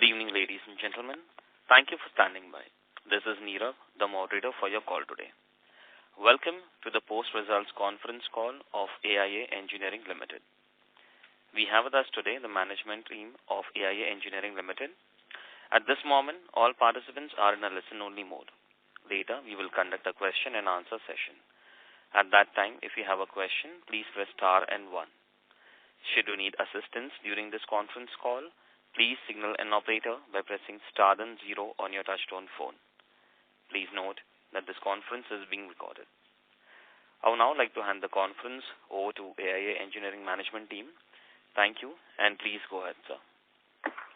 Good evening, ladies and gentlemen. Thank you for standing by. This is Neerav, the moderator for your call today. Welcome to the post-results conference call of AIA Engineering Limited. We have with us today the management team of AIA Engineering Limited. At this moment, all participants are in a listen-only mode. Later, we will conduct a question and answer session. At that time, if you have a question, please press star and 1. Should you need assistance during this conference call, please signal an operator by pressing star then 0 on your touchtone phone. Please note that this conference is being recorded. I would now like to hand the conference over to AIA Engineering Management Team. Thank you, and please go ahead, sir.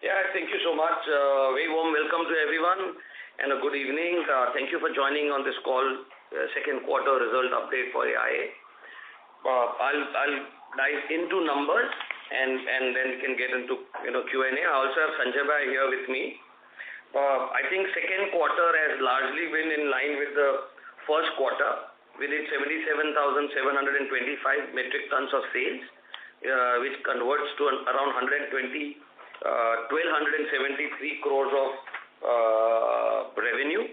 Yeah, thank you so much. Very warm welcome to everyone and a good evening. Thank you for joining on this call, second quarter result update for AIA. I'll dive into numbers and then we can get into Q&A. I also have Sanjay Bhai here with me. I think second quarter has largely been in line with the first quarter. We did 77,725 metric tons of sales, which converts to around 1,273 crores of revenue.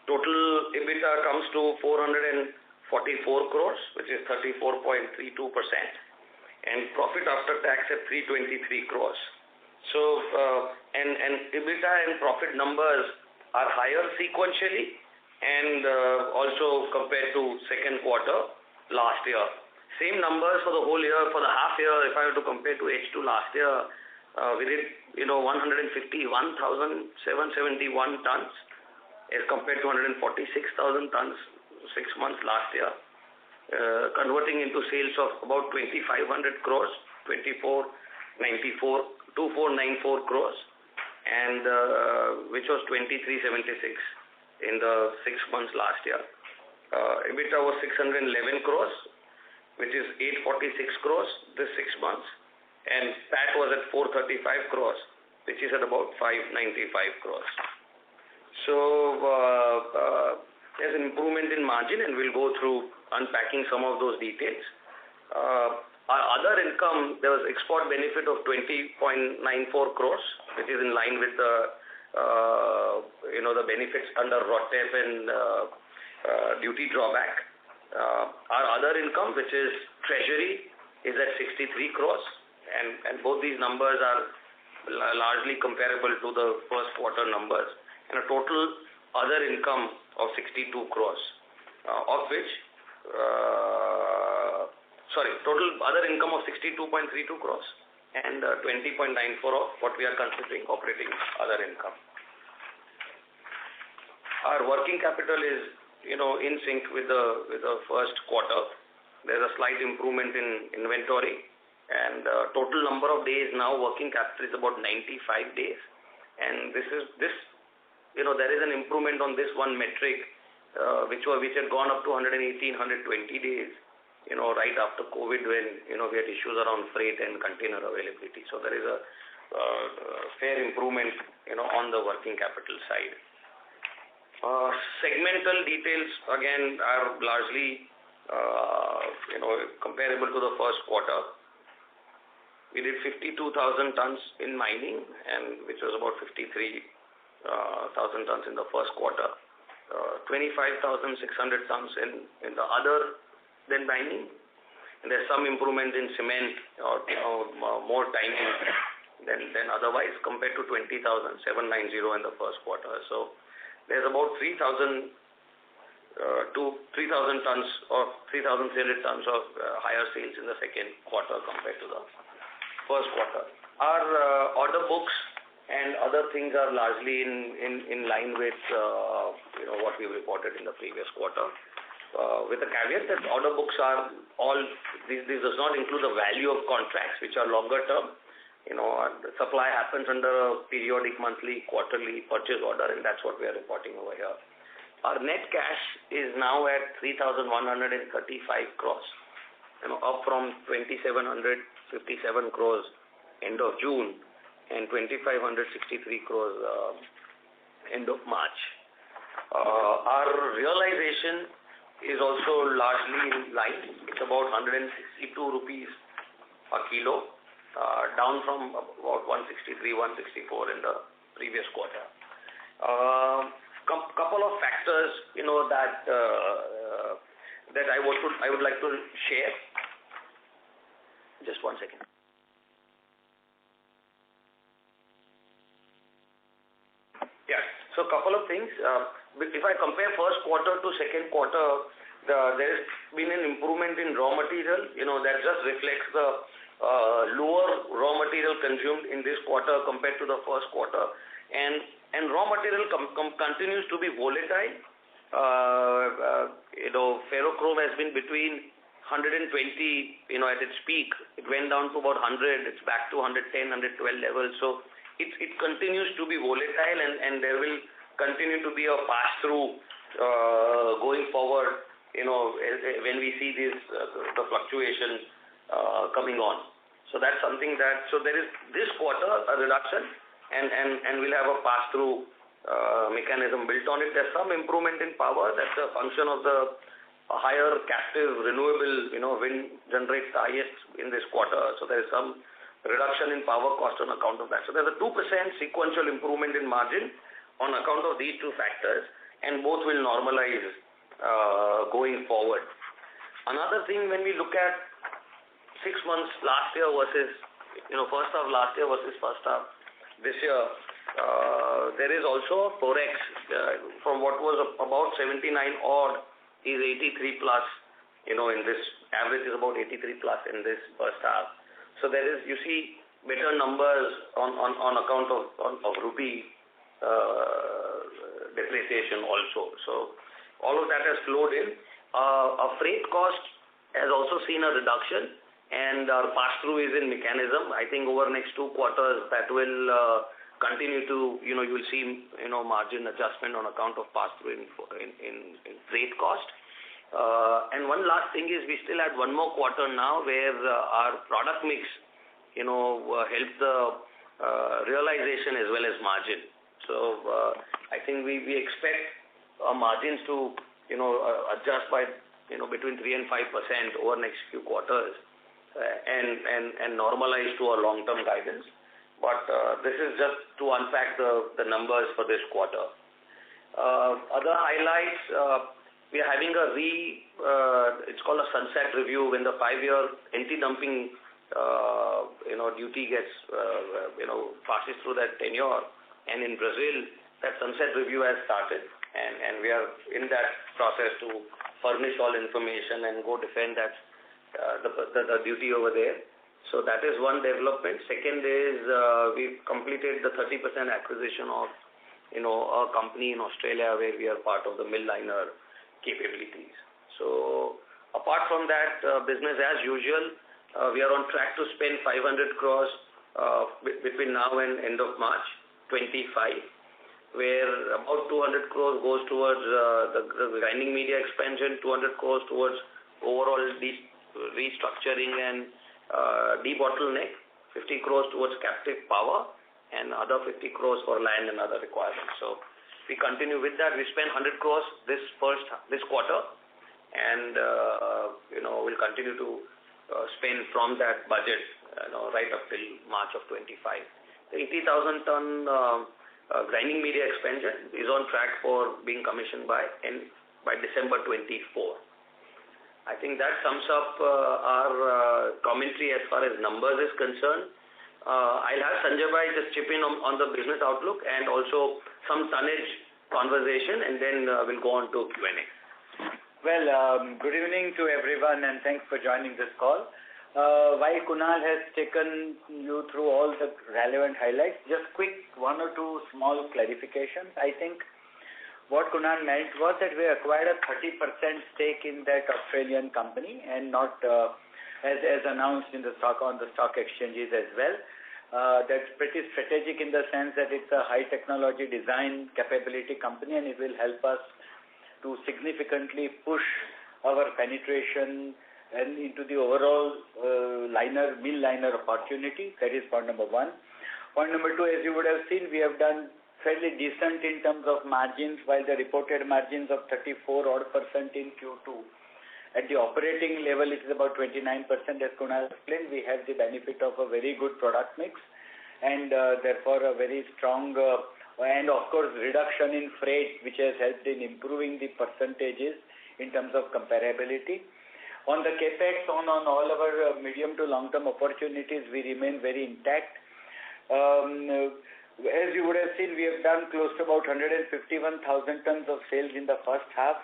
Total EBITDA comes to 444 crores, which is 34.32%. And profit after tax at 323 crores. So, and EBITDA and profit numbers are higher sequentially and also compared to second quarter last year. Same numbers for the whole year, for the half year, if I were to compare to H2 last year, we did, 151,771 tons as compared to 146,000 tons 6 months last year. Converting into sales of about 2,500 crores, 2,494 crores, and which was 2,376 in the 6 months last year. EBITDA was 611 crores, which is 846 crores this 6 months, and PAT was at 435 crores, which is at about 595 crores. So there's an improvement in margin, and we'll go through unpacking some of those details. Our other income, there was export benefit of 20.94 crores, which is in line with the the benefits under ROTEP and duty drawback. Our other income, which is treasury, is at 63 crores, and both these numbers are largely comparable to the first quarter numbers, and a total other income of 62 crores, of which total other income of 62.32 crores and 20.94 of what we are considering operating other income. Our working capital is, in sync with the first quarter. There's a slight improvement in inventory, and total number of days now working capital is about 95 days, and there is an improvement on this one metric, which had gone up to 118, 120 days, right after COVID, when, we had issues around freight and container availability. So there is a fair improvement, on the working capital side. Segmental details, again, are largely, comparable to the first quarter. We did 52,000 tons in mining, and which was about 53,000 tons in the first quarter. 25,600 tons in the other than mining, and there's some improvement in cement or more timing than otherwise compared to 20,790 in the first quarter. So there's about 3,000 to 3,000 tons or 3,300 tons of higher sales in the second quarter compared to the first quarter. Our order books and other things are largely in line with what we reported in the previous quarter, with the caveat that order books are all, this does not include the value of contracts, which are longer term. The supply happens under a periodic monthly, quarterly purchase order, and that's what we are reporting over here. Our net cash is now at 3,135 crores, up from 2,757 crores end of June and 2,563 crores end of March. Our realization is also largely in line. It's about 162 rupees a kilo, down from about 163, 164 in the previous quarter. Couple of factors, that I would like to share. Just one second. Yeah. So a couple of things. If I compare first quarter to second quarter, there's been an improvement in raw material. That just reflects the lower raw material consumed in this quarter compared to the first quarter, and raw material continues to be volatile. Ferrochrome has been between 120, at its peak. It went down to about 100. It's back to 110, 112 levels. So it continues to be volatile, and there will continue to be a pass-through going forward, when we see the fluctuation coming on. So that's something so there is this quarter a reduction, and we'll have a pass-through mechanism built on it. There's some improvement in power. That's a function of the higher captive renewable, wind generates the highest in this quarter. So there's some reduction in power cost on account of that. So there's a 2% sequential improvement in margin on account of these two factors, and both will normalize going forward. Another thing, when we look at 6 months last year versus, first half last year versus first half this year, there is also Forex from what was about 79 odd is 83 plus, in this average is about 83 plus in this first half. So there is, you see, better numbers on account of rupee depreciation also. So all of that has flowed in. Our freight cost has also seen a reduction, and our pass-through is in mechanism. I think over the next 2 quarters that will continue to, you will see, margin adjustment on account of pass-through in freight cost. And one last thing is, we still had one more quarter now where our product mix, helped the realization as well as margin. So I think we expect our margins to, adjust by, between 3 and 5% over next few quarters, and normalize to our long-term guidance. But this is just to unpack the numbers for this quarter. Other highlights, we are having it's called a sunset review, when the 5-year anti-dumping, duty gets, passes through that tenure. And in Brazil, that sunset review has started, and we are in that process to furnish all information and go defend that the duty over there. So that is one development. Second is we've completed the 30% acquisition of a company in Australia where we are part of the mill liner capabilities. So apart from that, business as usual. We are on track to spend 500 crores between now and end of March 25, where about 200 crores goes towards the grinding media expansion, 200 crores towards overall restructuring and debottleneck, 50 crores towards captive power, and other 50 crores for land and other requirements. So we continue with that. We spent 100 crores this quarter, and we'll continue to spend from that budget, right up till March of 25. The 80,000 ton grinding media expansion is on track for being commissioned by December 24. I think that sums up our commentary as far as numbers is concerned. I'll have Sanjay Bhai just chip in on the business outlook and also some tonnage conversation, and then we'll go on to Q&A. Well, good evening to everyone, and thanks for joining this call. While Kunal has taken you through all the relevant highlights, just quick 1 or 2 small clarifications. I think what Kunal meant was that we acquired a 30% stake in that Australian company, and not as announced in the on the stock exchanges as well. That's pretty strategic in the sense that it's a high technology design capability company, and it will help us to significantly push our penetration and into the overall mill liner opportunity. That is point number 1. Point number 2, as you would have seen, we have done fairly decent in terms of margins, while the reported margins of 34% in Q2 At the operating level, it is about 29%, as Kunal explained. We have the benefit of a very good product mix and therefore a very strong and of course reduction in freight, which has helped in improving the percentages in terms of comparability. On the capex, on all our medium to long-term opportunities, we remain very intact. As you would have seen, we have done close to about 151,000 tons of sales in the first half,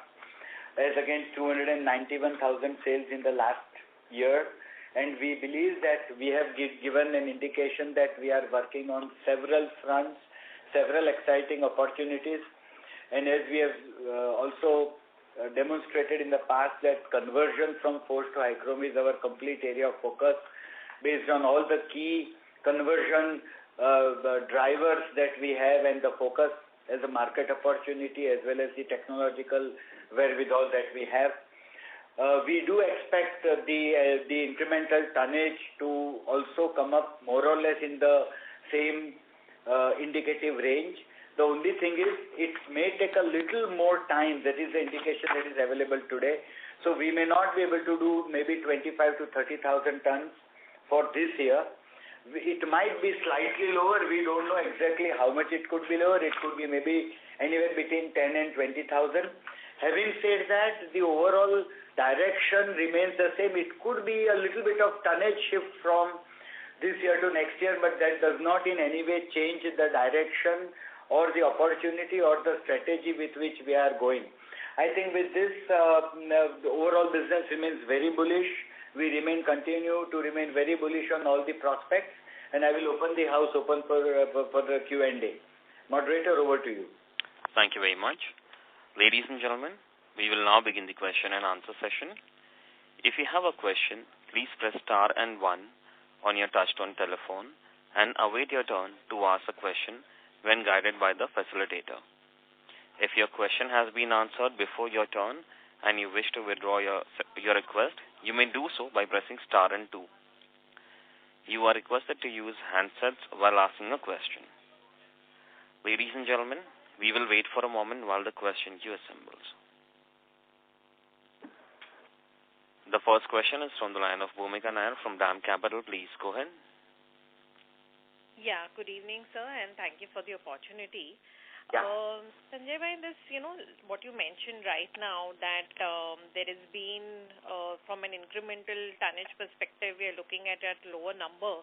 as against 291,000 sales in the last year. And we believe that we have given an indication that we are working on several fronts, several exciting opportunities. And as we have also demonstrated in the past, that conversion from forged to high chrome is our complete area of focus based on all the key conversion the drivers that we have and the focus as a market opportunity as well as the technological wherewithal that we have. We do expect the incremental tonnage to also come up more or less in the same indicative range. The only thing is it may take a little more time. That is the indication that is available today. So we may not be able to do maybe 25 to 30,000 tons for this year. It might be slightly lower. We don't know exactly how much it could be lower. It could be maybe anywhere between 10 and 20,000. Having said that, the overall direction remains the same. It could be a little bit of tonnage shift from this year to next year, but that does not in any way change the direction or the opportunity or the strategy with which we are going. I think with this, the overall business remains very bullish. We continue to remain very bullish on all the prospects, and I will open the house for the Q&A. Moderator, over to you. Thank you very much. Ladies and gentlemen, we will now begin the question and answer session. If you have a question, please press star and 1 on your touchtone telephone and await your turn to ask a question when guided by the facilitator. If your question has been answered before your turn and you wish to withdraw your request, you may do so by pressing star and 2. You are requested to use handsets while asking a question. Ladies and gentlemen, we will wait for a moment while the question queue assembles. The first question is from the line of Bhumika Nair from DAM Capital. Please go ahead. Yeah, good evening, sir, and thank you for the opportunity. Yeah. Sanjay bhai, this, what you mentioned right now, that there has been, from an incremental tonnage perspective, we are looking at a lower number.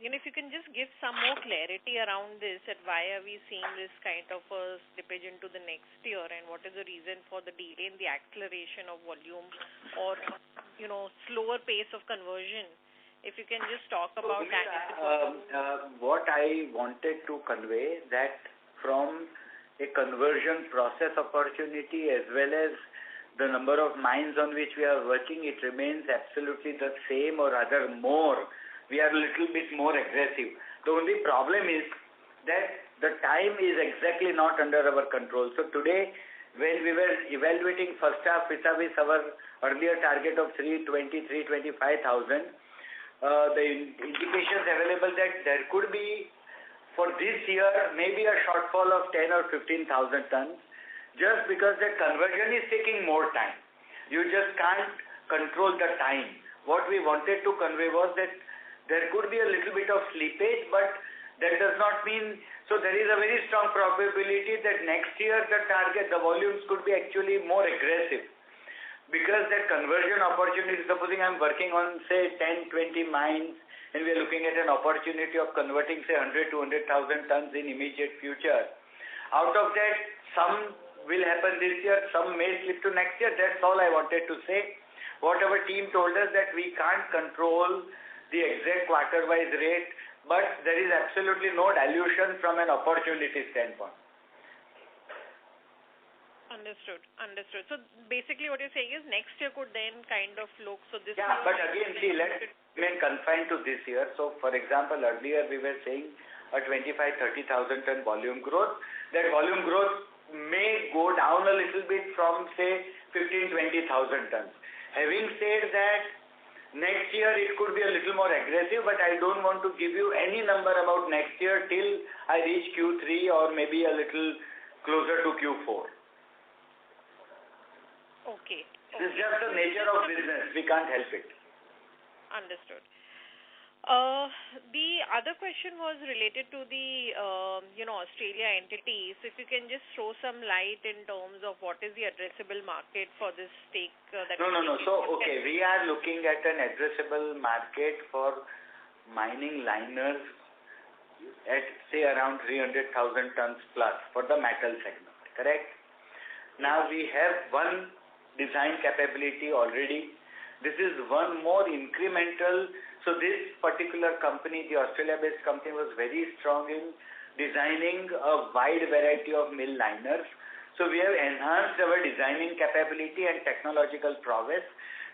If you can just give some more clarity around this, that why are we seeing this kind of a slippage into the next year, and what is the reason for the delay in the acceleration of volume or, slower pace of conversion? If you can just talk about that. What I wanted to convey that from a conversion process opportunity as well as the number of mines on which we are working, it remains absolutely the same or rather more. We are a little bit more aggressive. The only problem is that the time is exactly not under our control. So today, when we were evaluating first half vis-a-vis our earlier target of 320,000-325,000, the indications available that there could be for this year maybe a shortfall of 10 or 15,000 tons, just because the conversion is taking more time. You just can't control the time. What we wanted to convey was that there could be a little bit of slippage, but that does not mean, so there is a very strong probability that next year the volumes could be actually more aggressive. Because that conversion opportunity, supposing I'm working on say 10, 20 mines, and we are looking at an opportunity of converting say 100 to 100,000 tons in immediate future. Out of that, some will happen this year, some may slip to next year. That's all I wanted to say. What our team told us that we can't control the exact quarter-wise rate, but there is absolutely no dilution from an opportunity standpoint. Understood. So basically what you're saying is next year could then kind of look, so this year... Yeah, but again, see, let's remain confined to this year. So for example, earlier we were saying a 25,000-30,000 ton volume growth. That volume growth may go down a little bit from say 15,000-20,000 tons. Having said that, next year it could be a little more aggressive, but I don't want to give you any number about next year till I reach Q3 or maybe a little closer to Q4. Okay. It's just the nature of business. We can't help it. Understood. The other question was related to the, Australia entity. So if you can just throw some light in terms of what is the addressable market for this stake that No. So, we are looking at an addressable market for mining liners at, say, around 300,000 tons plus for the metal segment, correct? Now, we have one design capability already. This is one more incremental. So this particular company, the Australia-based company, was very strong in designing a wide variety of mill liners. So we have enhanced our designing capability and technological prowess.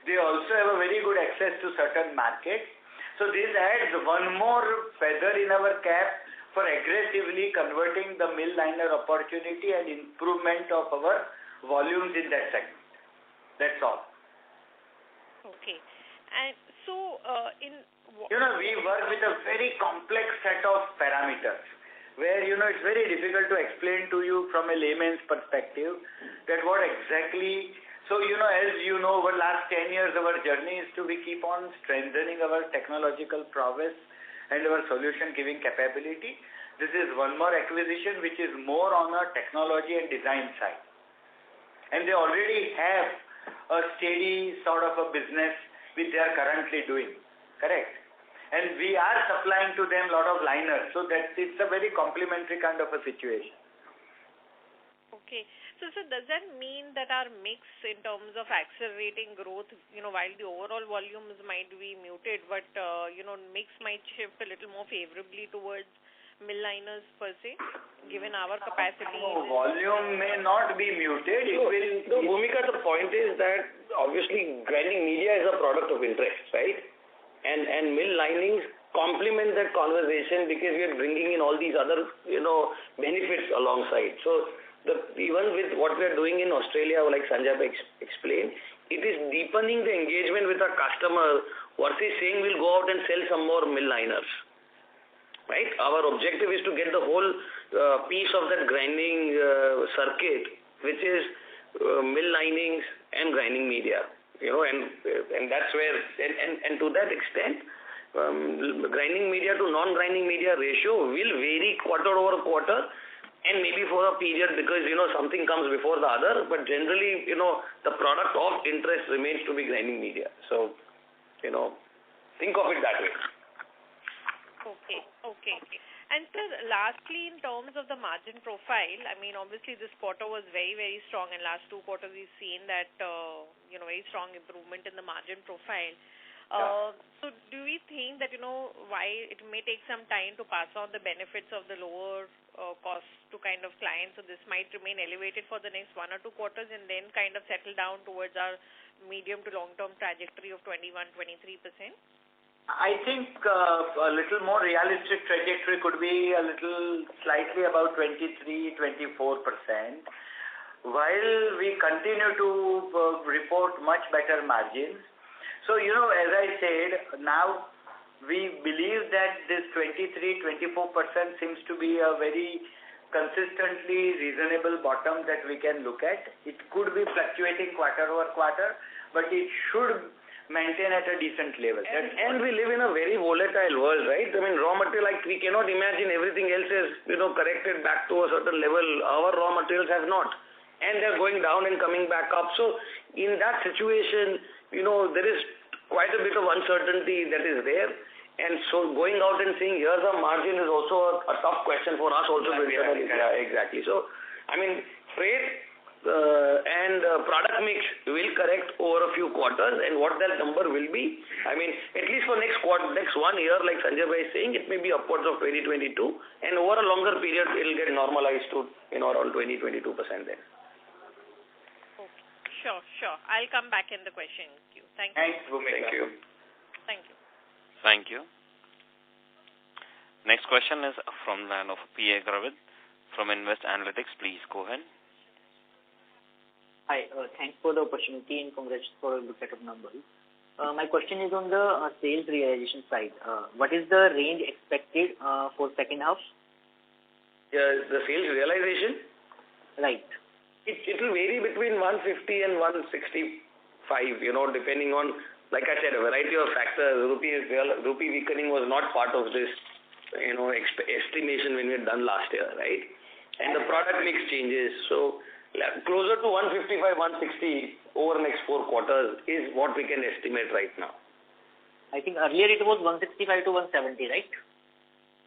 They also have a very good access to certain markets. So this adds one more feather in our cap for aggressively converting the mill liner opportunity and improvement of our volumes in that segment. That's all. Okay. And so, we work with a very complex set of parameters where, it's very difficult to explain to you from a layman's perspective that what exactly. So, as you know, over the last 10 years, our journey is to keep on strengthening our technological prowess and our solution-giving capability. This is one more acquisition which is more on a technology and design side. And they already have a steady sort of a business which they are currently doing, correct? And we are supplying to them a lot of liners, so that it's a very complementary kind of a situation. Okay. So does that mean that our mix in terms of accelerating growth, while the overall volumes might be muted, but, mix might shift a little more favorably towards mill liners per se, given our capacity? No, volume may not be muted. Bhumika, the point is that obviously grinding media is a product of interest, right? And mill linings complement that conversation because we are bringing in all these other, benefits alongside. So even with what we are doing in Australia, like Sanjay explained, it is deepening the engagement with our customer versus saying we'll go out and sell some more mill liners. Right? Our objective is to get the whole piece of that grinding circuit, which is mill linings and grinding media. And that's where, and to that extent, grinding media to non-grinding media ratio will vary quarter over quarter, and maybe for a period because something comes before the other. But generally, the product of interest remains to be grinding media. So, think of it that way. Okay. And sir, lastly, in terms of the margin profile, I mean, obviously this quarter was very, very strong, and last 2 quarters we've seen that, very strong improvement in the margin profile. So do we think that, why it may take some time to pass on the benefits of the lower cost to kind of clients, so this might remain elevated for the next 1 or 2 quarters and then kind of settle down towards our medium to long-term trajectory of 21-23%? I think a little more realistic trajectory could be a little slightly about 23-24%. While we continue to report much better margins. So, as I said, now we believe that this 23-24% seems to be a very consistently reasonable bottom that we can look at. It could be fluctuating quarter over quarter, but it should maintain at a decent level. And we live in a very volatile world, right? I mean, raw material, like we cannot imagine everything else is, corrected back to a certain level. Our raw materials have not. And they're going down and coming back up. So in that situation, there is quite a bit of uncertainty that is there. And so going out and saying, here's a margin is also a tough question for us also. Yeah, exactly. So, I mean, freight and product mix will correct over a few quarters, and what that number will be, I mean, at least for next 1 year, like Sanjay Bhai is saying, it may be upwards of 20-22, and over a longer period, it will get normalized to, around 20-22% then. Okay. Sure. I'll come back in the question queue. Thank you. Thanks, Bhumika. Thank you. Thank you. Next question is from the line of P.A. Gravid from Invest Analytics. Please go ahead. Hi, thanks for the opportunity and congrats for a good set of numbers. My question is on the sales realization side. What is the range expected for second half? The sales realization? Right. It will vary between 150 and 160 5, depending on, like I said, a variety of factors. Rupee weakening was not part of this, estimation when we had done last year, right? And the product mix changes. So closer to 155, 160 over the next 4 quarters is what we can estimate right now. I think earlier it was 165 to 170, right?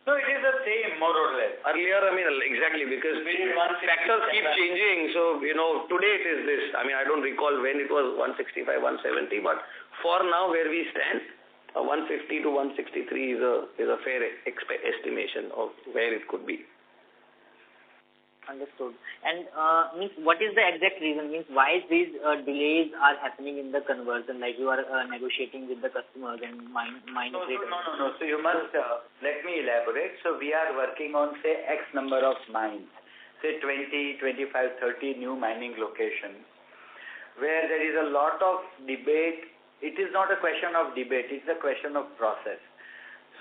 No, it is the same, more or less. Earlier, exactly, because factors keep changing. So, today it is this. I don't recall when it was 165, 170, but for now where we stand, 150 to 163 is a fair estimation of where it could be. Understood. And means what is the exact reason? Means why these delays are happening in the conversion? Like you are negotiating with the customers and No. So you must let me elaborate. So we are working on say X number of mines, say 20, 25, 30 new mining locations, where there is a lot of debate. It is not a question of debate; it's a question of process.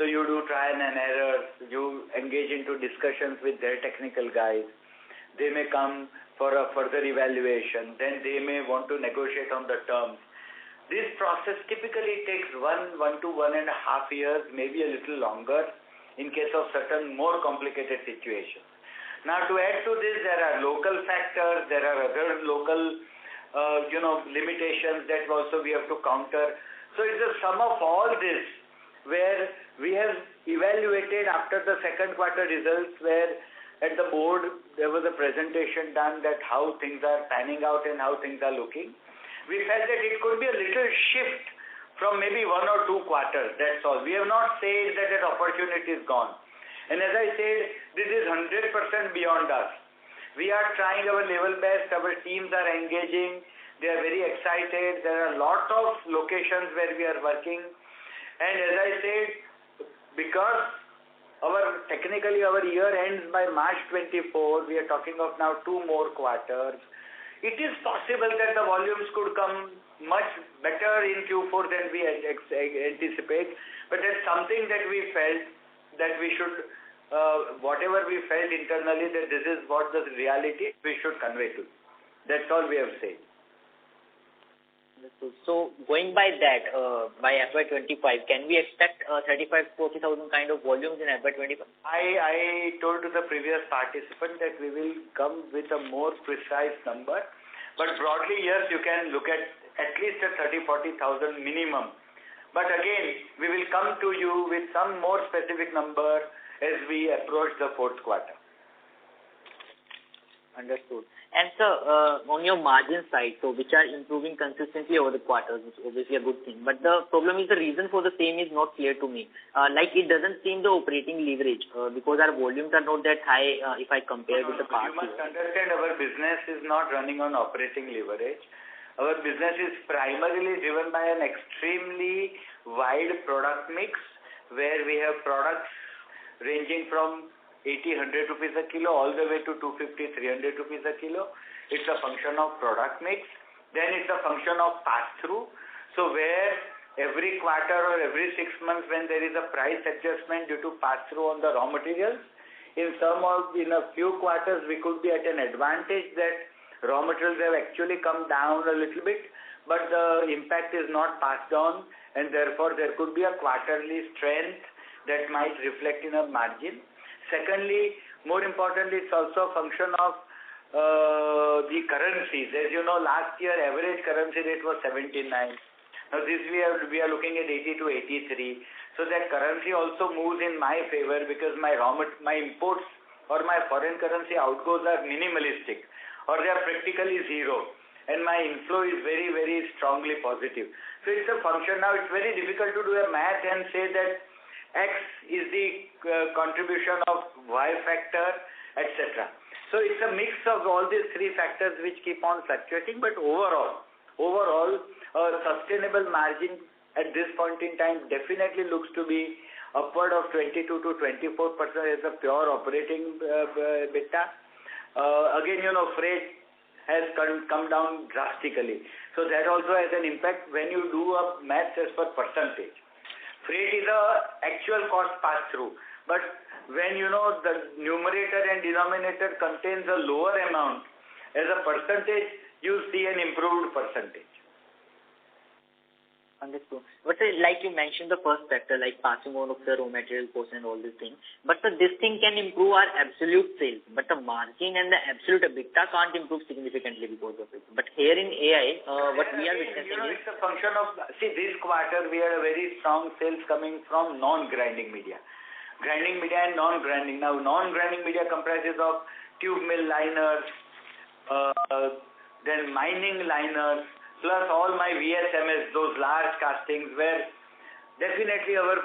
So you do trial and error. You engage into discussions with their technical guys. They may come for a further evaluation. Then they may want to negotiate on the terms. This process typically takes 1 to 1.5 years, maybe a little longer in case of certain more complicated situations. Now to add to this, there are local factors, there are other local limitations that also we have to counter. So it's a sum of all this where we have evaluated after the second quarter results, where at the board there was a presentation done that how things are panning out and how things are looking. We felt that it could be a little shift from maybe 1 or 2 quarters, that's all. We have not said that an opportunity is gone. And as I said, this is 100% beyond us. We are trying our level best, our teams are engaging, they are very excited, there are a lot of locations where we are working. And as I said, because technically our year ends by March 24, we are talking of now 2 more quarters. It is possible that the volumes could come much better in Q4 than we anticipate, but that's something that we felt that we should, whatever we felt internally, that this is what the reality we should convey to. That's all we have said. So going by that, by FY25, can we expect 35,000-40,000 kind of volumes in FY25? I told to the previous participant that we will come with a more precise number, but broadly, yes, you can look at least a 30,000-40,000 minimum. But again, we will come to you with some more specific number as we approach the 4th quarter. Understood. And sir, on your margin side, so which are improving consistently over the quarters, which is obviously a good thing. But the problem is the reason for the same is not clear to me. Like it doesn't seem the operating leverage because our volumes are not that high if I compare with the past. You must understand our business is not running on operating leverage. Our business is primarily driven by an extremely wide product mix where we have products ranging from 80-100 rupees a kilo all the way to 250-300 rupees a kilo. It's a function of product mix. Then it's a function of pass-through. So where every quarter or every 6 months when there is a price adjustment due to pass-through on the raw materials, in a few quarters we could be at an advantage that raw materials have actually come down a little bit, but the impact is not passed on, and therefore there could be a quarterly strength that might reflect in a margin. Secondly, more importantly, it's also a function of the currencies. As you know, last year average currency rate was 79. Now this we are looking at 80 to 83. So that currency also moves in my favor because my imports or my foreign currency outgoes are minimalistic or they are practically zero, and my inflow is very, very strongly positive. So it's a function. Now it's very difficult to do a math and say that X is the contribution of Y factor, etc. So it's a mix of all these 3 factors which keep on fluctuating, but overall, a sustainable margin at this point in time definitely looks to be upward of 22 to 24% as a pure operating EBITDA. Again, freight has come down drastically. So that also has an impact when you do a math as per percentage. Freight is a actual cost pass-through, but when the numerator and denominator contains a lower amount, as a percentage, you see an improved percentage. Understood. But like you mentioned, the first factor, like passing on of the raw material cost and all these things. But this thing can improve our absolute sales, but the margin and the absolute EBITDA can't improve significantly because of it. But here in AI, what we are witnessing is... It's a function of, this quarter we had a very strong sales coming from non-grinding media. Grinding media and non-grinding. Now, non-grinding media comprises of tube mill liners, then mining liners, plus all my VSMS, those large castings, where definitely our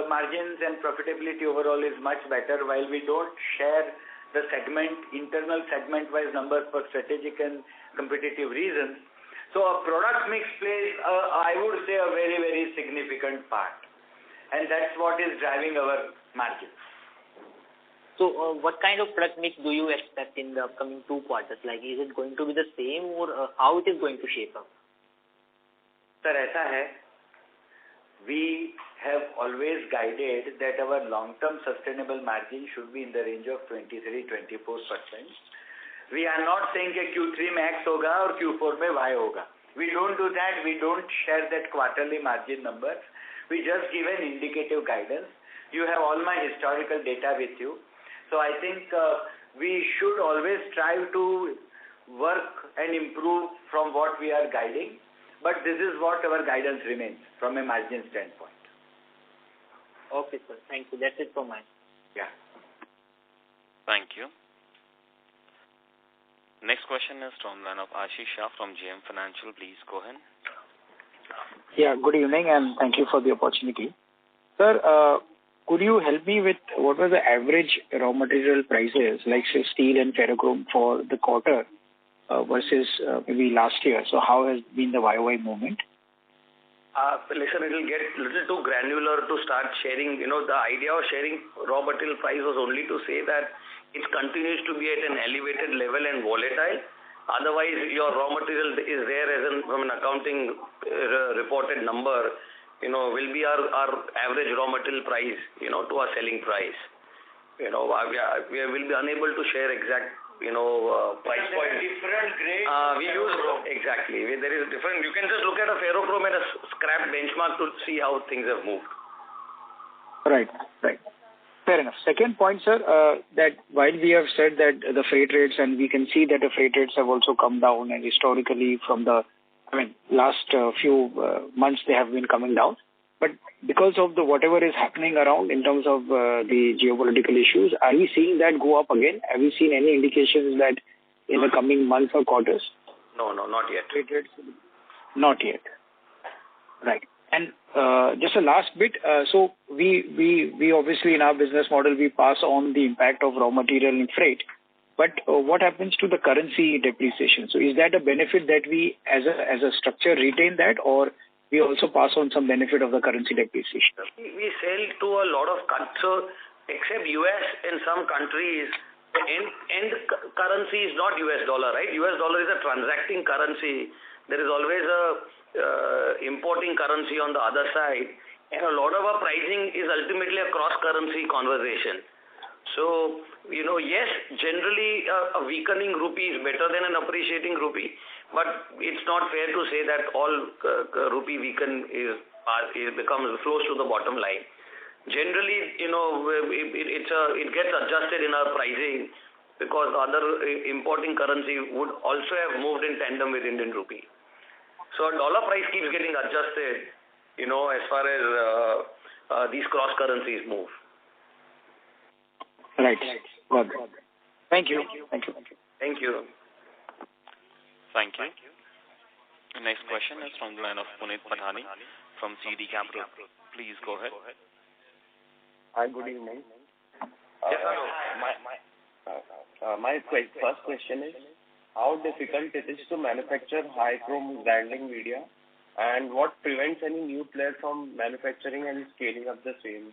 margins and profitability overall is much better, while we don't share the internal segment-wise numbers for strategic and competitive reasons. So a product mix plays, I would say, a very, very significant part. And that's what is driving our margins. So what kind of product mix do you expect in the upcoming 2 quarters? Like, is it going to be the same, or how it is going to shape up? Sir, aisa hai. We have always guided that our long-term sustainable margin should be in the range of 23-24%. We are not saying that Q3 max hoga or Q4 mein Y hoga. We don't do that. We don't share that quarterly margin numbers. We just give an indicative guidance. You have all my historical data with you. So I think we should always strive to work and improve from what we are guiding. But this is what our guidance remains from a margin standpoint. Okay, sir. Thank you. That's it from mine. Yeah. Thank you. Next question is from line of Ashish Shah from JM Financial. Please go ahead. Yeah, good evening and thank you for the opportunity. Sir, could you help me with what was the average raw material prices, like say steel and ferrochrome for the quarter versus maybe last year? So how has been the YOY movement? Listen, it will get a little too granular to start sharing. The idea of sharing raw material price was only to say that it continues to be at an elevated level and volatile. Otherwise, your raw material is there as from an accounting reported number, will be our average raw material price, to our selling price. We will be unable to share exact, price point. Different grades. We use, exactly. There is different, you can just look at a ferrochrome and a scrap benchmark to see how things have moved. Right. Fair enough. Second point, sir, that while we have said that the freight rates, and we can see that the freight rates have also come down, and historically from the, last few months they have been coming down. But because of the whatever is happening around in terms of the geopolitical issues, are we seeing that go up again? Have you seen any indications that in the coming months or quarters? No, not yet. Freight rates? Not yet. Right. And just a last bit, so we obviously in our business model, we pass on the impact of raw material and freight. But what happens to the currency depreciation? So is that a benefit that we as a structure retain that, or we also pass on some benefit of the currency depreciation? We sell to a lot of countries, except US and some countries, the end currency is not US dollar, right? US dollar is a transacting currency. There is always a importing currency on the other side, and a lot of our pricing is ultimately a cross-currency conversation. So, yes, generally a weakening rupee is better than an appreciating rupee, but it's not fair to say that all rupee weaken becomes flows to the bottom line. Generally, it gets adjusted in our pricing because other importing currency would also have moved in tandem with Indian rupee. So dollar price keeps getting adjusted, as far as these cross currencies move. Right. Got it. Thank you. Thank you. Thank you. The next question is from the line of Puneet Patani from CD Capital. Please go ahead. Hi, good evening. Yes, my first question is, how difficult it is to manufacture high chrome grinding media, and what prevents any new player from manufacturing and scaling up the same?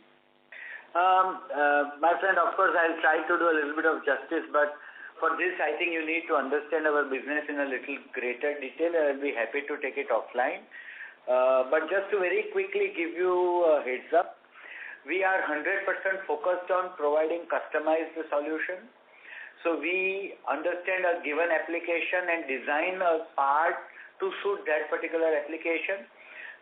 My friend, of course, I'll try to do a little bit of justice, but for this, I think you need to understand our business in a little greater detail. I'll be happy to take it offline. But just to very quickly give you a heads up, we are 100% focused on providing customized solution. So we understand a given application and design a part to suit that particular application.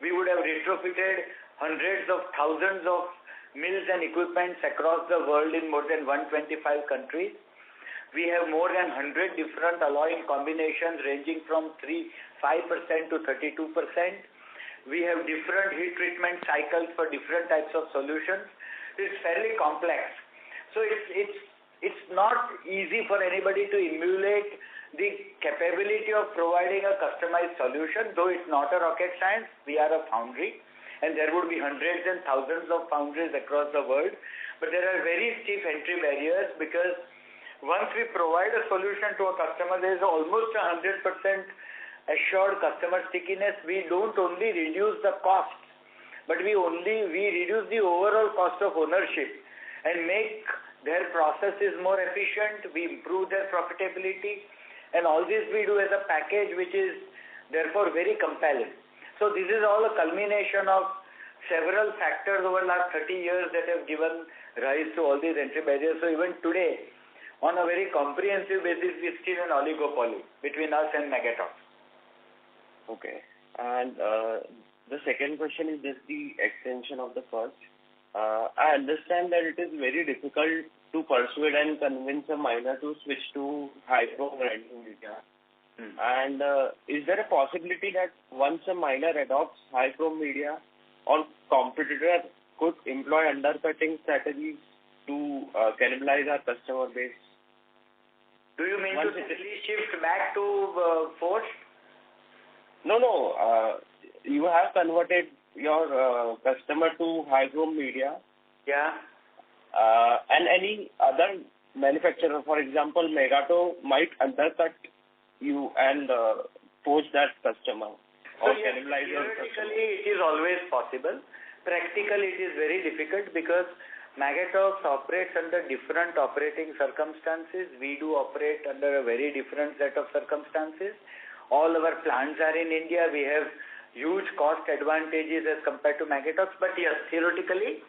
we would have retrofitted hundreds of thousands of mills and equipments across the world in more than 125 countries. We have more than 100 different alloying combinations ranging from 5% to 32%. We have different heat treatment cycles for different types of solutions. It's fairly complex. So it's not easy for anybody to emulate the capability of providing a customized solution, though it's not a rocket science. We are a foundry, and there would be hundreds and thousands of foundries across the world. But there are very steep entry barriers because once we provide a solution to a customer, there is almost 100% assured customer stickiness. We don't only reduce the cost, but we reduce the overall cost of ownership and make their processes more efficient. We improve their profitability, and all this we do as a package, which is therefore very compelling. So this is all a culmination of several factors over the last 30 years that have given rise to all these entry barriers. So even today, on a very comprehensive basis, we still an oligopoly between us and Magatox. Okay. And the second question is just the extension of the first. I understand that it is very difficult to persuade and convince a miner to switch to high-chrome grinding media. And is there a possibility that once a miner adopts high-chrome media, or competitor could employ undercutting strategies to cannibalize our customer base? Do you mean to shift back to forged? No. You have converted your customer to high-chrome media. Yeah. And any other manufacturer, for example, Magato, might undercut you and force that customer or cannibalize your customer. Theoretically, it is always possible. Practically, it is very difficult because Magatox operates under different operating circumstances. We do operate under a very different set of circumstances. All our plants are in India. We have huge cost advantages as compared to Magatox. But yes, theoretically,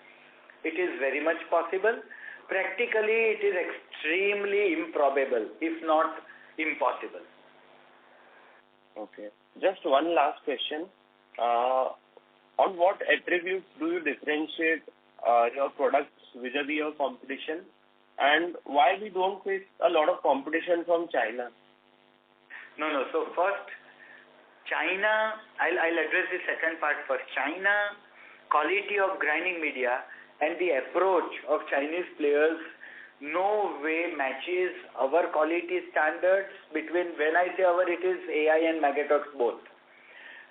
it is very much possible. Practically, it is extremely improbable, if not impossible. Okay. Just one last question. On what attributes do you differentiate your products vis-a-vis your competition, and why we don't face a lot of competition from China? No. So first, China, I'll address the second part first. China, quality of grinding media and the approach of Chinese players no way matches our quality standards between, when I say our, it is AIA and Magatox both.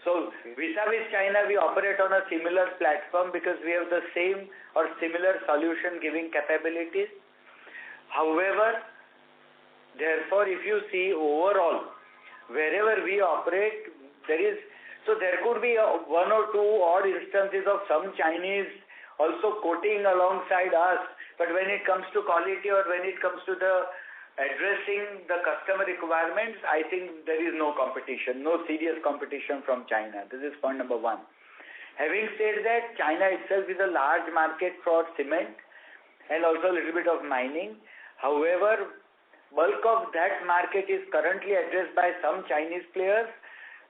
So vis-a-vis China, we operate on a similar platform because we have the same or similar solution giving capabilities. However, therefore, if you see overall, wherever we operate, there could be one or two odd instances of some Chinese also quoting alongside us, but when it comes to quality or when it comes to the addressing the customer requirements, I think there is no competition, no serious competition from China. This is point number one. Having said that, China itself is a large market for cement and also a little bit of mining. However, bulk of that market is currently addressed by some Chinese players.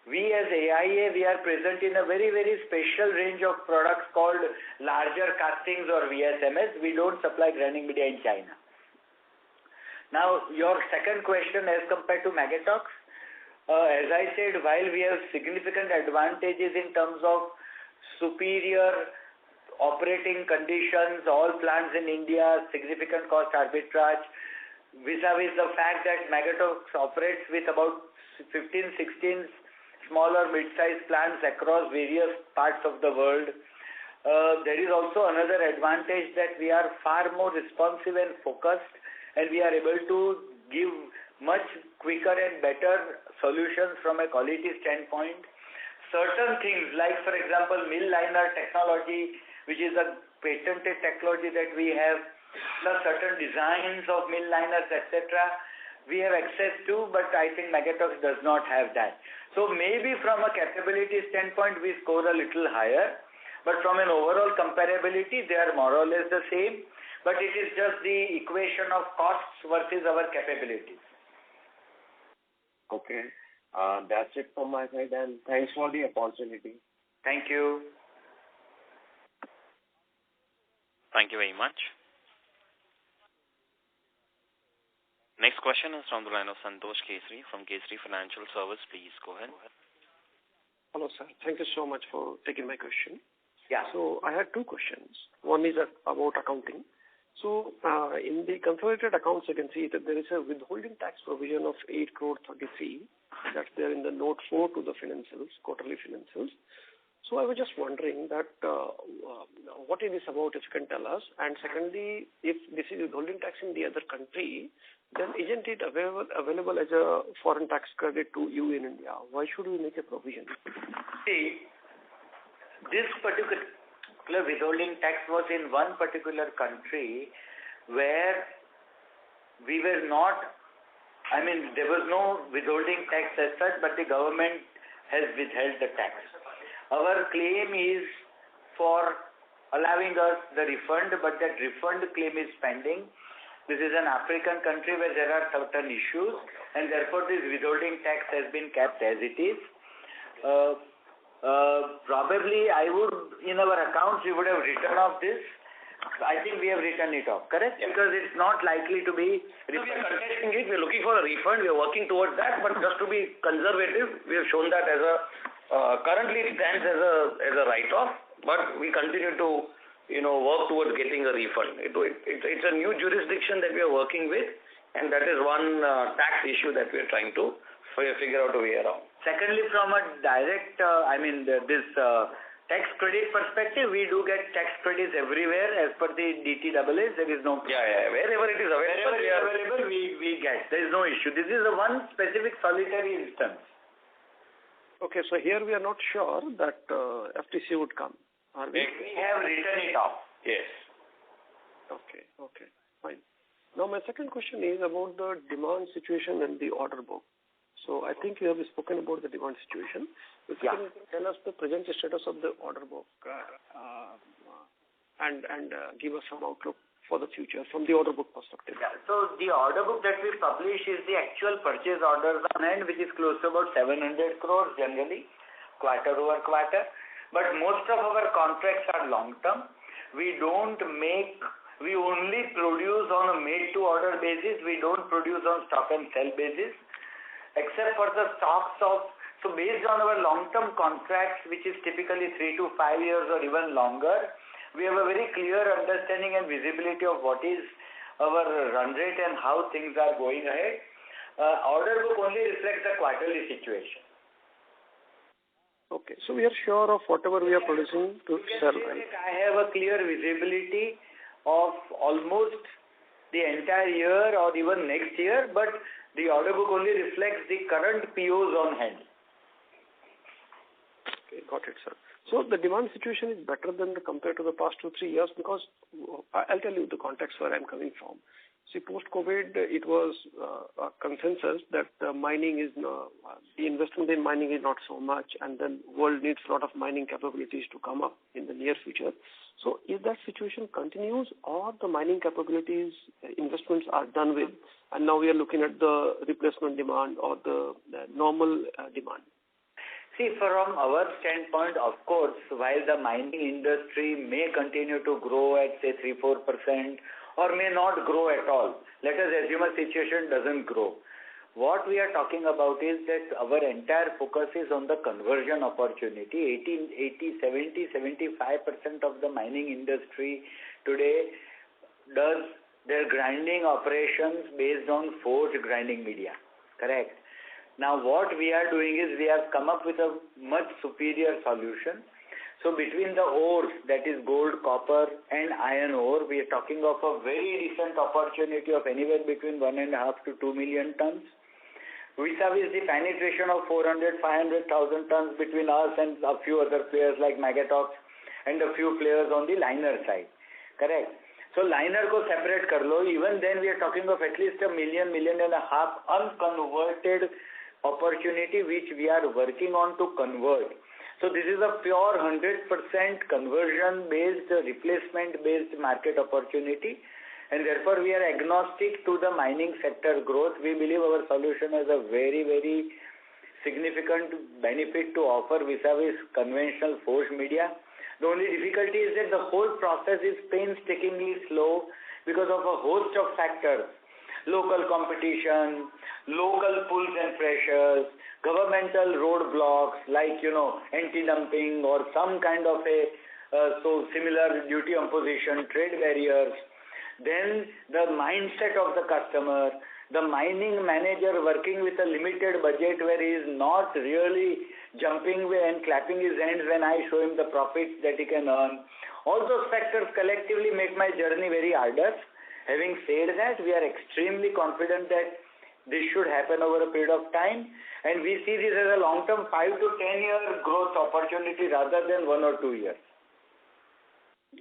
We as AIA, we are present in a very, very special range of products called larger castings or VSMS. We don't supply grinding media in China. Now, your second question as compared to Magatox, as I said, while we have significant advantages in terms of superior operating conditions, all plants in India, significant cost arbitrage, vis-a-vis the fact that Magatox operates with about 15-16 smaller mid-sized plants across various parts of the world. There is also another advantage that we are far more responsive and focused, and we are able to give much quicker and better solutions from a quality standpoint. Certain things like, for example, mill liner technology, which is a patented technology that we have, plus certain designs of mill liners, etc., we have access to, but I think Magatox does not have that. So maybe from a capability standpoint, we score a little higher, but from an overall comparability, they are more or less the same, but it is just the equation of costs versus our capabilities. Okay. That's it from my side, and thanks for the opportunity. Thank you. Thank you very much. Next question is from the line of Santosh Kesri from Kesri Financial Service. Please go ahead. Hello, sir. Thank you so much for taking my question. Yeah. So I had two questions. One is about accounting. So in the consolidated accounts, you can see that there is a withholding tax provision of 8 crore 33. That's there in the note 4 to the financials, quarterly financials. So I was just wondering that what it is about, if you can tell us. And secondly, if this is withholding tax in the other country, then isn't it available as a foreign tax credit to you in India? Why should we make a provision? See, this particular withholding tax was in one particular country where we were not, there was no withholding tax as such, but the government has withheld the tax. Our claim is for allowing us the refund, but that refund claim is pending. This is an African country where there are certain issues, and therefore this withholding tax has been kept as it is. Probably in our accounts, we would have written off this. I think we have written it off, correct? Yeah. Because it's not likely to be refunded. So we are contesting it, we are looking for a refund, we are working towards that, but just to be conservative, we have shown that as a, currently it stands as a write-off, but we continue to, work towards getting a refund. It's a new jurisdiction that we are working with, and that is one tax issue that we are trying to figure out a way around. Secondly, from a direct, this tax credit perspective, we do get tax credits everywhere as per the DTAA. There is no problem. Yeah. Wherever it is available, we get. There is no issue. This is a one specific solitary instance. Okay, so here we are not sure that FTC would come. Are we? We have written it off. Yes. Okay, fine. Now my second question is about the demand situation and the order book. So I think you have spoken about the demand situation. If you can tell us the present status of the order book and give us some outlook for the future from the order book perspective. Yeah. So the order book that we publish is the actual purchase orders on hand, which is close to about 700 crores generally, quarter over quarter. But most of our contracts are long term. We only produce on a made-to-order basis. We don't produce on stock and sell basis, except for the stocks of. So based on our long-term contracts, which is typically 3 to 5 years or even longer, we have a very clear understanding and visibility of what is our run rate and how things are going ahead. Order book only reflects the quarterly situation. Okay, so we are sure of whatever we are producing to sell, right? I have a clear visibility of almost the entire year or even next year, but the order book only reflects the current POs on hand. Okay, got it, sir. So the demand situation is better than compared to the past 2-3 years because I'll tell you the context where I'm coming from. See, post-COVID, it was a consensus that mining is the investment in mining is not so much, and then world needs a lot of mining capabilities to come up in the near future. So if that situation continues, or the mining capabilities investments are done with, and now we are looking at the replacement demand or the normal demand. See, from our standpoint, of course, while the mining industry may continue to grow at say 3-4%. Or may not grow at all. Let us assume a situation doesn't grow. What we are talking about is that our entire focus is on the conversion opportunity. 75% of the mining industry today does their grinding operations based on forged grinding media. Correct? Now what we are doing is we have come up with a much superior solution. So between the ores, that is gold, copper and iron ore, we are talking of a very decent opportunity of anywhere between 1.5 to 2 million tons. Vis-a-vis the penetration of 400,000-500,000 tons between us and a few other players like Magatox and a few players on the liner side. Correct? So liner ko separate kar lo, even then we are talking of at least 1 million, 1.5 million unconverted opportunity which we are working on to convert. So this is a pure 100% conversion-based, replacement-based market opportunity, and therefore we are agnostic to the mining sector growth. We believe our solution has a very, very significant benefit to offer vis-a-vis conventional forged media. The only difficulty is that the whole process is painstakingly slow because of a host of factors. Local competition, local pulls and pressures, governmental roadblocks like, anti-dumping or some kind of similar duty imposition, trade barriers. Then the mindset of the customer, the mining manager working with a limited budget where he is not really jumping and clapping his hands when I show him the profits that he can earn. All those factors collectively make my journey very arduous. Having said that, we are extremely confident that this should happen over a period of time, and we see this as a long-term 5 to 10-year growth opportunity rather than 1 or 2 years.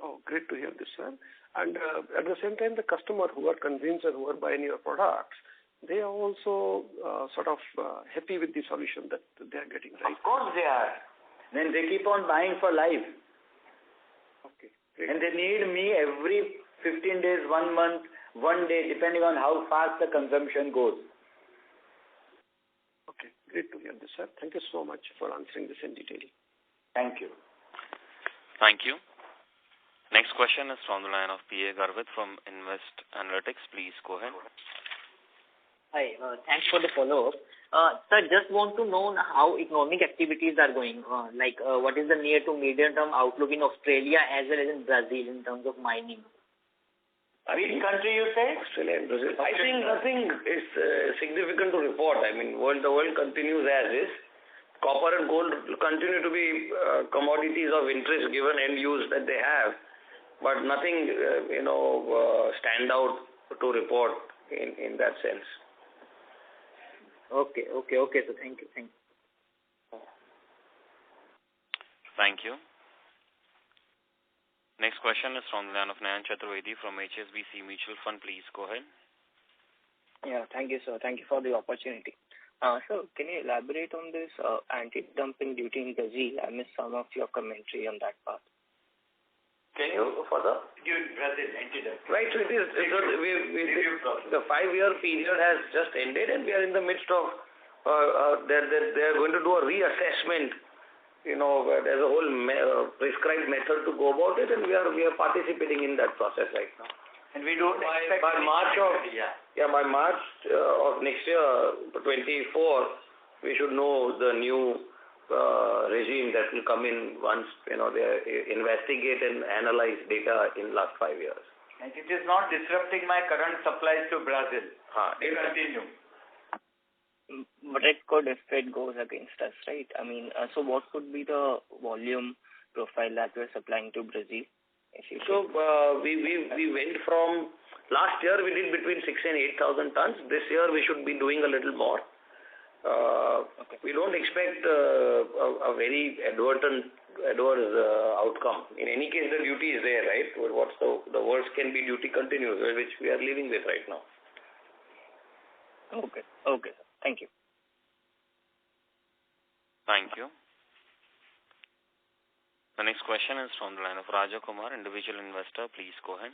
Oh, great to hear this, sir. And at the same time, the customer who are convinced and who are buying your products, they are also happy with the solution that they are getting, right? Of course they are. Then they keep on buying for life. Okay, great. And they need me every 15 days, 1 month, 1 day, depending on how fast the consumption goes. Okay, great to hear this, sir. Thank you so much for answering this in detail. Thank you. Thank you. Next question is from the line of P.A. Garvit from Invest Analytics. Please go ahead. Hi, thanks for the follow-up. Sir, just want to know how economic activities are going. What is the near to medium term outlook in Australia as well as in Brazil in terms of mining? Which country you say? Australia and Brazil. I think nothing is significant to report. I mean, the world continues as is. Copper and gold continue to be commodities of interest given end use that they have, but nothing, stand out to report in that sense. Okay. So thank you. Thank you. Next question is from the line of Nayan Chaturvedi from HSBC Mutual Fund. Please go ahead. Yeah, thank you, sir. Thank you for the opportunity. Sir, can you elaborate on this anti-dumping duty in Brazil? I missed some of your commentary on that part. Can you further? Brazil, anti-dumping. Right, so it is. The 5-year period has just ended, and we are in the midst of. They are going to do a reassessment. There's a whole prescribed method to go about it, and we are participating in that process right now. And we don't expect by March of next year, 24, we should know the new regime that will come in once they investigate and analyze data in last 5 years. And it is not disrupting my current supplies to Brazil. They continue. But it could if it goes against us, right? I mean, so what could be the volume profile that we're supplying to Brazil? So we went from last year we did between 6,000 and 8,000 tons. This year we should be doing a little more. Okay. We don't expect a very adverse outcome. In any case, the duty is there, right? What's the worst can be duty continues, which we are living with right now. Okay. Thank you. Thank you. The next question is from the line of Raja Kumar, individual investor. Please go ahead.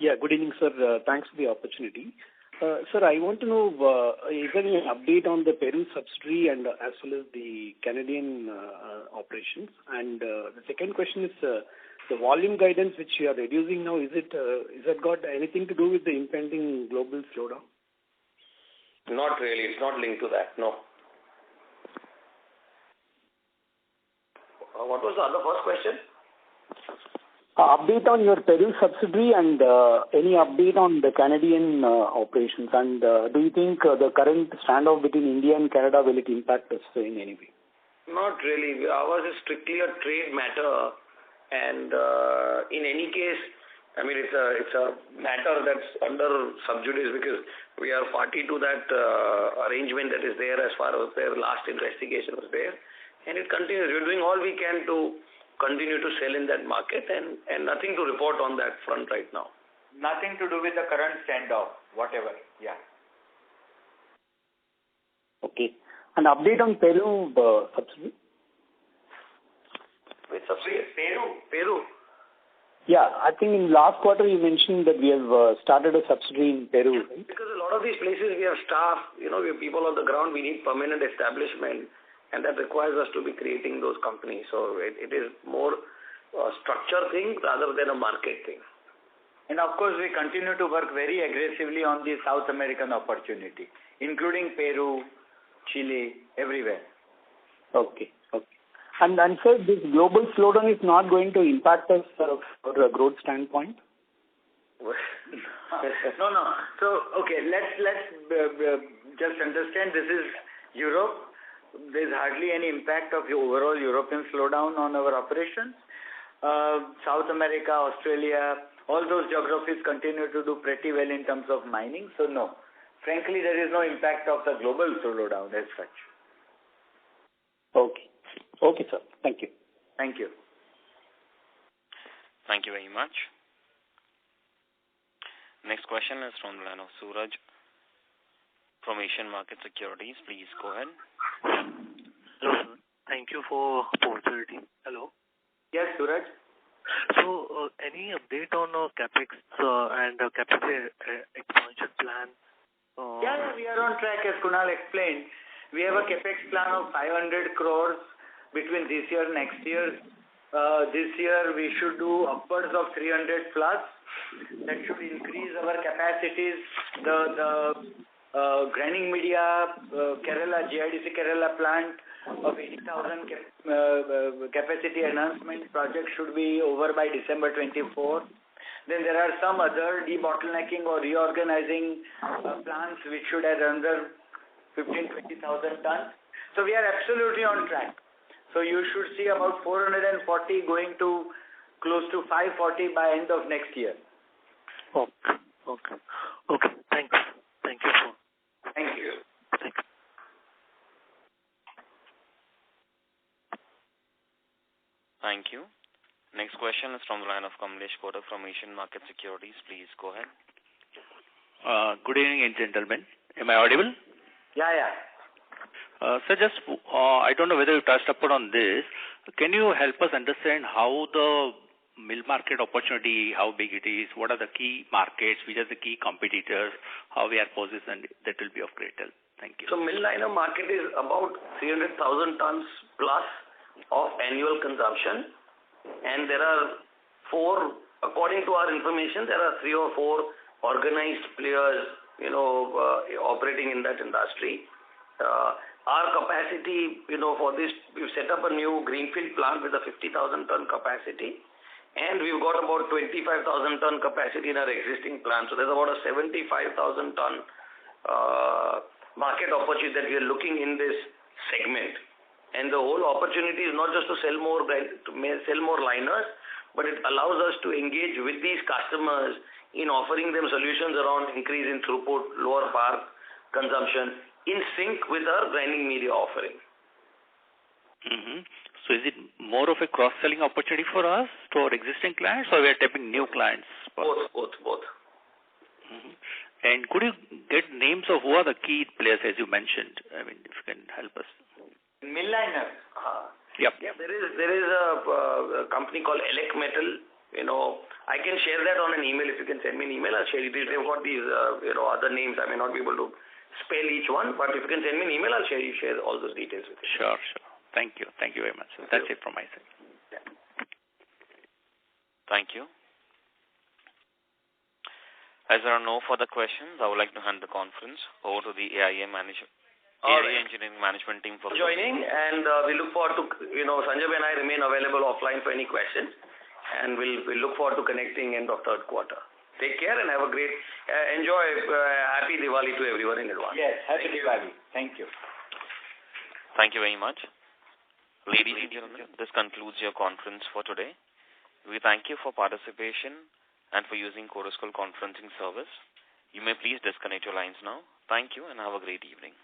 Yeah, good evening, sir. Thanks for the opportunity. Sir, I want to know, is there any update on the Peru subsidiary and as well as the Canadian operations? And the second question is the volume guidance which you are reducing now, is that got anything to do with the impending global slowdown? Not really. It's not linked to that, no. What was the other first question? Update on your Peru subsidiary and any update on the Canadian operations. And do you think the current standoff between India and Canada, will it impact us in any way? Not really. Ours is strictly a trade matter. And in any case, I mean, it's a matter that's under sub judice because we are party to that arrangement that is there as far as their last investigation was there. And it continues. We're doing all we can to continue to sell in that market and nothing to report on that front right now. Nothing to do with the current standoff, whatever. Yeah. Okay. An update on Peru subsidiary? Which subsidiary? Peru. Yeah, I think in last quarter you mentioned that we have started a subsidiary in Peru, right? Because a lot lot of these places we have staff, we have people on the ground, we need permanent establishment, and that requires us to be creating those companies. So it is more a structure thing rather than a market thing. And of course, we continue to work very aggressively on the South American opportunity, including Peru, Chile, everywhere. Okay. And sir, this global slowdown is not going to impact us from a growth standpoint? No. So, okay, let's just understand this is Europe. There's hardly any impact of the overall European slowdown on our operations. South America, Australia, all those geographies continue to do pretty well in terms of mining. So, no. Frankly, there is no impact of the global slowdown as such. Okay, sir. Thank you. Thank you. Thank you very much. Next question is from the line of Suraj from Asian Market Securities. Please go ahead. Hello, sir. Thank you for opportunity. Hello. Yes, Suraj. So, any update on capex and capital expansion plan? Yeah, we are on track, as Kunal explained. We have a capex plan of 500 crores between this year and next year. This year we should do upwards of 300 plus. That should increase our capacities. The grinding media Kerala, GIDC Kerala plant of 80,000 capacity enhancement project should be over by December 24. Then there are some other debottlenecking or reorganizing plans which should add another 15,000-20,000 tons. So we are absolutely on track. So you should see about 440 going to close to 540 by end of next year. Okay. Thank you. Thank you. Thank you. Next question is from the line of Kamlesh Kotak from Asian Market Securities. Please go ahead. Good evening, gentlemen. Am I audible? Yeah. Sir, I don't know whether you touched upon this. Can you help us understand how the mill market opportunity, how big it is, what are the key markets, which are the key competitors, how we are positioned? That will be of great help. Thank you. So mill liner market is about 300,000 tons plus of annual consumption, and there are according to our information, there are 3 or 4 organized players, operating in that industry. Our capacity, for this, we've set up a new greenfield plant with a 50,000 ton capacity, and we've got about 25,000 ton capacity in our existing plant. So there's about a 75,000 ton market opportunity that we are looking in this segment. And the whole opportunity is not just to sell more liners, but it allows us to engage with these customers in offering them solutions around increase in throughput, lower power consumption, in sync with our grinding media offering. Mm-hmm. So is it more of a cross-selling opportunity for us to our existing clients, or we are tapping new clients? Both. Mm-hmm. And could you get names of who are the key players, as you mentioned? I mean, if you can help us. Mill liner. Yep. Yeah, there is a company called Elec Metal. I can share that on an email. If you can send me an email, I'll share it. They've got these, other names. I may not be able to spell each one, but if you can send me an email, I'll share all those details with you. Sure. Thank you very much. That's it from my side. Yeah. Thank you. As there are no further questions, I would like to hand the conference over to the AIA Engineering Management Team for joining, and we look forward to, Sanjay and I remain available offline for any questions, and we'll look forward to connecting end of third quarter. Take care and have a great, enjoy, happy Diwali to everyone in advance. Yes, happy Diwali. Thank you. Thank you very much. Ladies and gentlemen, this concludes your conference for today. We thank you for participation and for using Chorus Call conferencing service. You may please disconnect your lines now. Thank you and have a great evening.